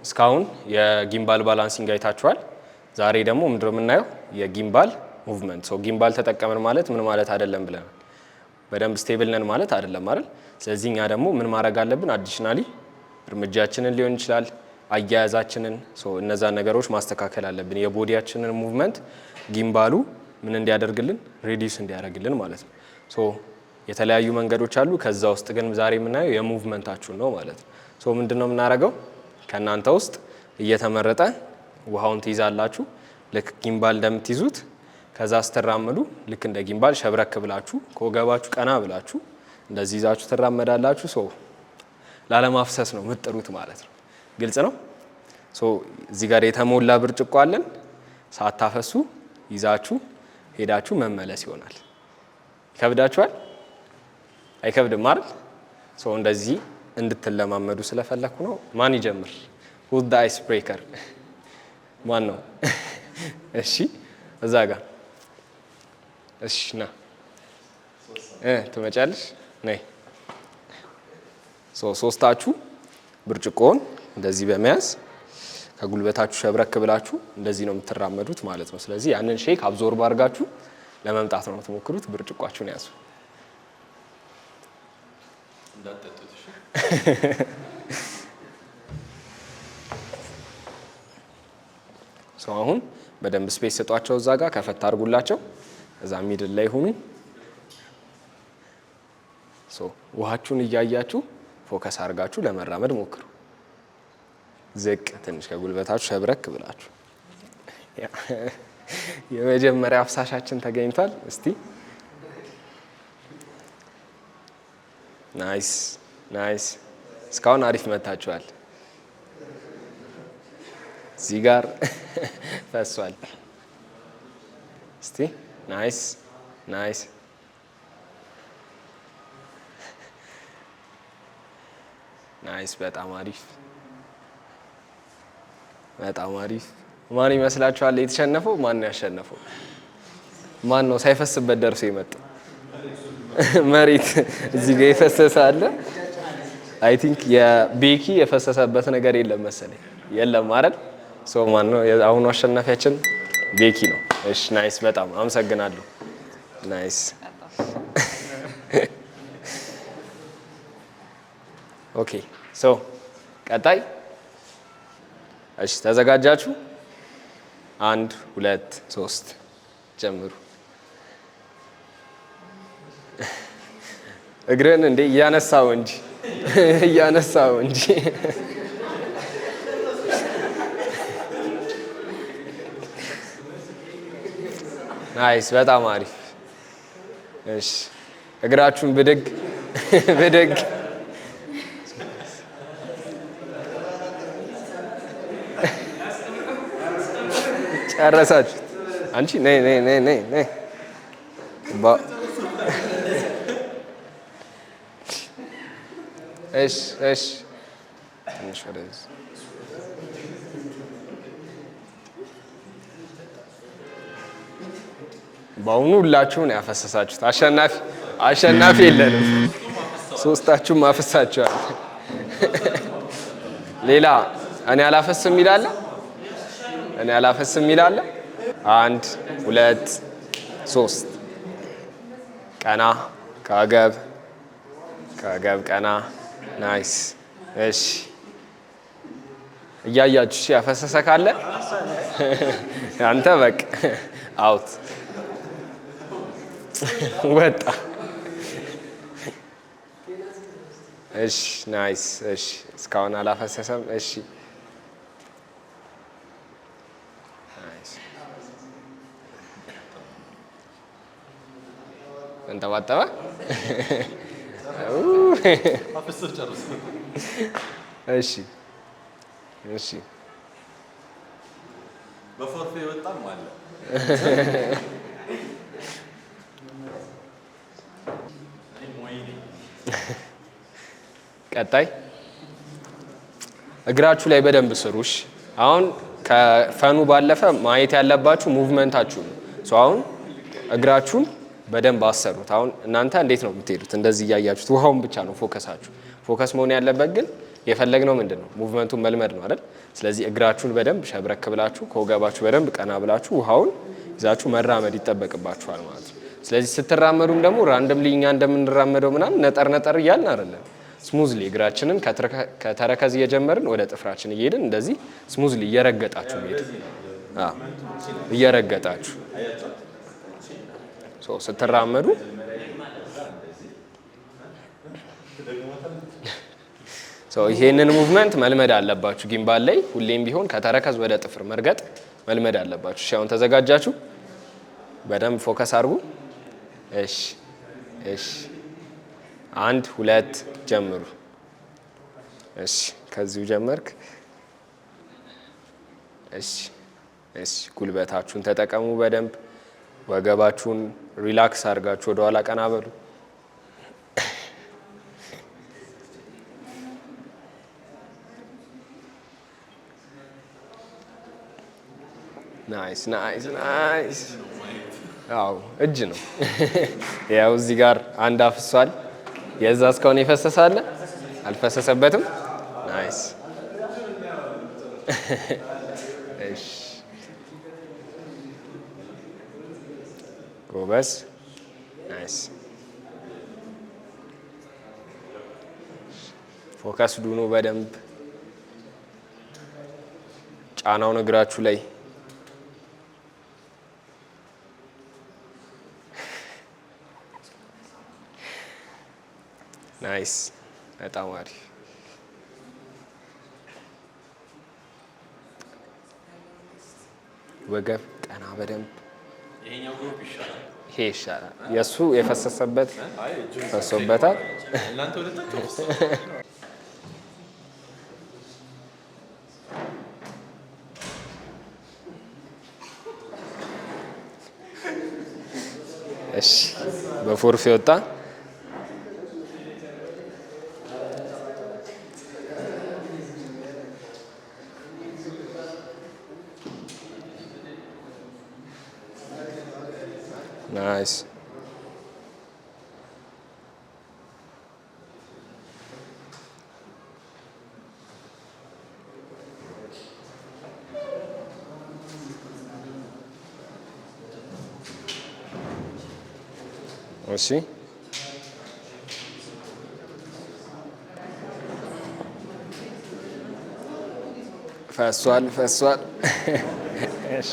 እስካሁን የጊምባል ባላንሲንግ አይታችኋል። ዛሬ ደግሞ ምንድነው የምናየው የጊምባል ሙቭመንት። ጊምባል ተጠቀምን ማለት ምን ማለት አይደለም ብለናል። በደንብ ስቴብል ነን ማለት አይደለም አይደል? ስለዚህ እኛ ደግሞ ምን ማድረግ አለብን? አዲሽናሊ እርምጃችንን ሊሆን ይችላል አያያዛችንን እነዛን ነገሮች ማስተካከል አለብን። የቦዲያችንን ሙቭመንት ጊምባሉ ምን እንዲያደርግልን ሪዲዩስ እንዲያደርግልን ማለት ነው። የተለያዩ መንገዶች አሉ። ከዛ ውስጥ ግን ዛሬ የምናየው የሙቭመንታችሁን ነው ማለት ነው። ምንድነው የምናደርገው? ከእናንተ ውስጥ እየተመረጠ ውሃውን ትይዛላችሁ ልክ ጊምባል እንደምትይዙት። ከዛ ስትራመዱ ልክ እንደ ጊምባል ሸብረክ ብላችሁ ከወገባችሁ ቀና ብላችሁ እንደዚህ ይዛችሁ ትራመዳላችሁ። ላለማፍሰስ ነው የምትጥሩት ማለት ነው። ግልጽ ነው። እዚህ ጋር የተሞላ ብርጭቆ አለን። ሳታፈሱ ይዛችሁ ሄዳችሁ መመለስ ይሆናል። ይከብዳችኋል? አይከብድም አይደል? እንደዚህ እንድትለማመዱ ስለፈለኩ ነው። ማን ይጀምር? who's the ice breaker? ማን ነው? እሺ እዛ ጋር እሺ ና ትመጫለሽ። ነይ ሶስታችሁ ብርጭቆውን እንደዚህ በመያዝ ከጉልበታችሁ ሸብረክ ብላችሁ እንደዚህ ነው የምትራመዱት ማለት ነው። ስለዚህ ያንን ሼክ አብዞርብ አድርጋችሁ ለመምጣት ነው የምትሞክሩት። ብርጭቋችሁን ያዙ። አሁን በደንብ ስፔስ ሰጧቸው። እዛ ጋር ከፈታ አድርጉላቸው። እዛ ሚድል ላይ ሆኑ። ውሃችሁን እያያችሁ ፎከስ አድርጋችሁ ለመራመድ ሞክሩ። ዝቅ ትንሽ ከጉልበታችሁ ሸብረክ ብላችሁ። የመጀመሪያ አፍሳሻችን ተገኝቷል። እስቲ ናይስ ናይስ። እስካሁን አሪፍ መታችኋል። እዚህ ጋር ፈሷል። እስቲ ናይስ ናይስ ናይስ። በጣም አሪፍ በጣም አሪፍ። ማን ይመስላችኋል የተሸነፈው? ማን ነው ያሸነፈው? ማን ነው ሳይፈስበት ደርሶ የመጣ? መሬት እዚህ ጋር የፈሰሰ አለ። አይ ቲንክ የቤኪ የፈሰሰበት ነገር የለም መሰለኝ። የለም አይደል? ማን ነው አሁኑ አሸናፊያችን? ቤኪ ነው። እሺ ናይስ። በጣም አመሰግናለሁ። ናይስ። ኦኬ ቀጣይ። እሺ ተዘጋጃችሁ? 1 2 3 ጀምሩ። እግርን እንዴ እያነሳው እንጂ እያነሳው እንጂ። ናይስ። በጣም አሪፍ። እሺ እግራችሁን ብድግ ብድግ። ጨረሳችሁ? አንቺ ነይ ነይ ነይ ነይ ነይ። እሺ እሺ ትንሽ ወደዚህ። በአሁኑ ሁላችሁም ነው ያፈሰሳችሁት። አሸናፊ የለንም። ሶስታችሁም አፈሳችኋል። ሌላ እኔ አላፈስም ይላል። እኔ አላፈስም ይላል። 1 2 3 ቀና ከወገብ ቀና። ናይስ። እሺ እያያችሁ እሺ። ያፈሰሰ ካለ አንተ በቃ አውት ወጣ። እሺ ናይስ። እሺ እስካሁን አላፈሰሰም። እሺ እንተባጠበ። እሺ እሺ በፎርፌ ወጣም አለ። ቀጣይ እግራችሁ ላይ በደንብ ስሩሽ። አሁን ከፈኑ ባለፈ ማየት ያለባችሁ ሙቭመንታችሁ ነው። አሁን እግራችሁን በደንብ አሰሩት። አሁን እናንተ እንዴት ነው የምትሄዱት? እንደዚህ እያያችሁት ውሃውን ብቻ ነው ፎከሳችሁ። ፎከስ መሆን ያለበት ግን የፈለግነው ምንድን ነው? ሙቭመንቱን መልመድ ነው አይደል? ስለዚህ እግራችሁን በደንብ ሸብረክ ብላችሁ ከወገባችሁ በደንብ ቀና ብላችሁ ውሃውን ይዛችሁ መራመድ ይጠበቅባችኋል ማለት ነው። ስለዚህ ስትራመዱም ደግሞ ራንደምሊ እኛ እንደምንራመደው ምናምን ነጠር ነጠር እያልን አይደለም። ስሙዝሊ እግራችንን ከተረከዝ እየጀመርን ወደ ጥፍራችን እየሄድን እንደዚህ ስሙዝሊ እየረገጣችሁ ሄድ እየረገጣችሁ ስትራመዱ ይሄንን ሙቭመንት መልመድ አለባችሁ። ጊምባል ላይ ሁሌም ቢሆን ከተረከዝ ወደ ጥፍር መርገጥ መልመድ አለባችሁ። እሺ አሁን ተዘጋጃችሁ? በደንብ ፎከስ አድርጉ። እሺ እሺ 1 2 ጀምሩ። እሺ ከዚሁ ጀመርክ። እሺ እሺ ጉልበታችሁን ተጠቀሙ በደንብ። ወገባችሁን ሪላክስ አድርጋችሁ ወደ ኋላ ቀና በሉ። ናይስ ናይስ ናይስ። አዎ እጅ ነው። ያው እዚህ ጋር አንድ አፍሷል። የዛ እስካሁን የፈሰሳለ አልፈሰሰበትም። ናይስ። እሺ ጎበዝ። ናይስ። ፎከስ ዱኑ በደንብ ጫናውን እግራችሁ ላይ ናይስ። በጣም አሪፍ። ወገብ ቀና በደንብ። ይሄ ይሻላል። የእሱ የፈሰሰበት ፈሶበታል። እሺ በፎርፌ ወጣ። ናይስ። እሺ ፈሷል ፈሷል። እሺ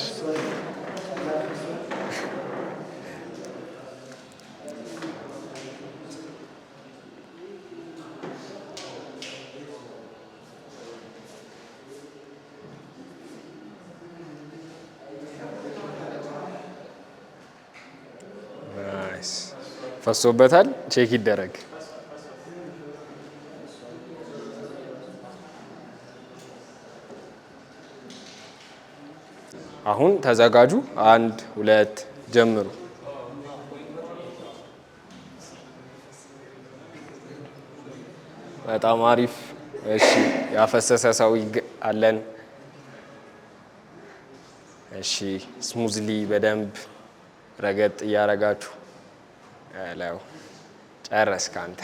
ፈሶበታል። ቼክ ይደረግ። አሁን ተዘጋጁ። 1 2 ጀምሩ። በጣም አሪፍ። እሺ ያፈሰሰ ሰው አለን። እሺ ስሙዝሊ በደንብ ረገጥ እያረጋችሁ ለው ጨረስክ አንተ።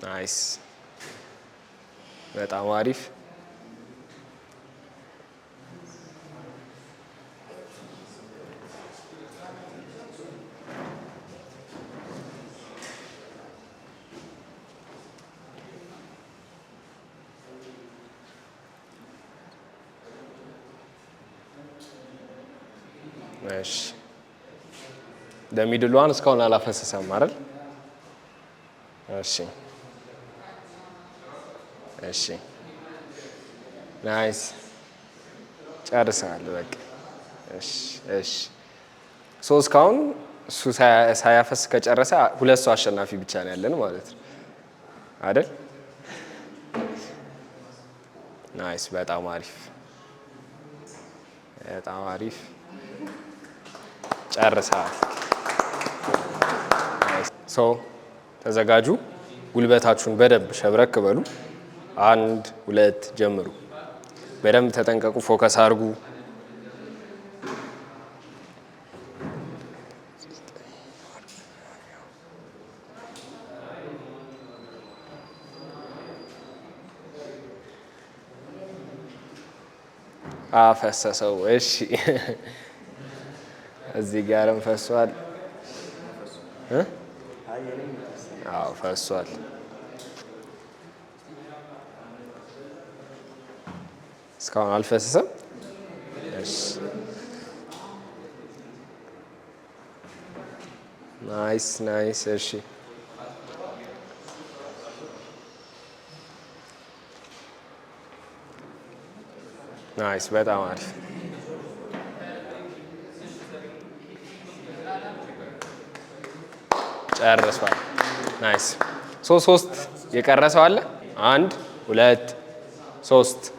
ናይስ። በጣም አሪፍ። እሺ ደሚድሏን እስካሁን አላፈሰሰም አይደል? እሺ እሺ ናይስ። ጨርሰናል በቃ። እሺ እሺ እስካሁን እሱ ሳያፈስ ከጨረሰ 2 ሰው አሸናፊ ብቻ ነው ያለን ማለት ነው አይደል? ናይስ። በጣም አሪፍ በጣም አሪፍ። ጨርሰናል። ተዘጋጁ። ጉልበታችሁን በደንብ ሸብረክ በሉ። 1 2 ጀምሩ። በደንብ ተጠንቀቁ። ፎከስ አድርጉ። አፈሰሰው። እሺ እዚህ ጋርም ፈሷል። አዎ ፈሷል። እስካሁን አልፈሰሰም። እሺ ናይስ ናይስ። እሺ ናይስ፣ በጣም አሪፍ። ጨርሷል። ናይስ። ሶስት የቀረ ሰው አለ? 1 2 3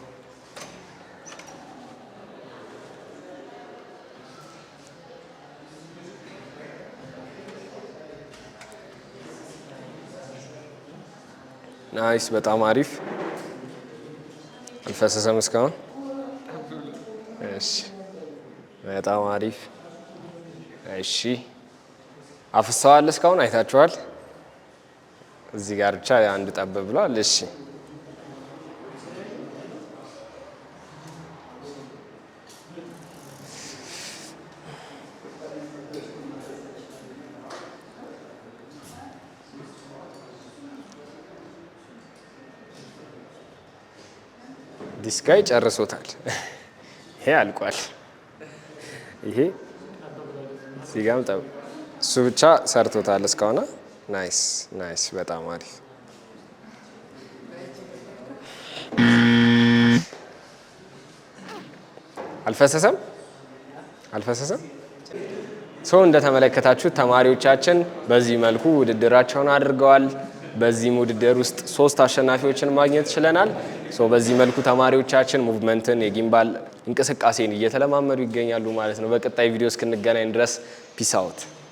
ናይስ፣ በጣም አሪፍ። አልፈሰሰም እስካሁን። እሺ በጣም አሪፍ። እሺ አፍሰዋል እስካሁን አይታችኋል። እዚህ ጋር ብቻ አንድ ጠብ ብሏል። እሺ ዲስካይ ጨርሶታል። ይሄ አልቋል። ይሄ እዚህ ጋርም ጠብ እሱ ብቻ ሰርቶታል እስካሁን። ናይስ ናይስ፣ በጣም አሪፍ። አልፈሰሰም አልፈሰሰም። ሰው እንደተመለከታችሁት ተማሪዎቻችን በዚህ መልኩ ውድድራቸውን አድርገዋል። በዚህም ውድድር ውስጥ 3 አሸናፊዎችን ማግኘት ችለናል። በዚህ መልኩ ተማሪዎቻችን ሙቭመንትን፣ የጊምባል እንቅስቃሴን እየተለማመዱ ይገኛሉ ማለት ነው። በቀጣይ ቪዲዮ እስክንገናኝ ድረስ ፒስ አውት።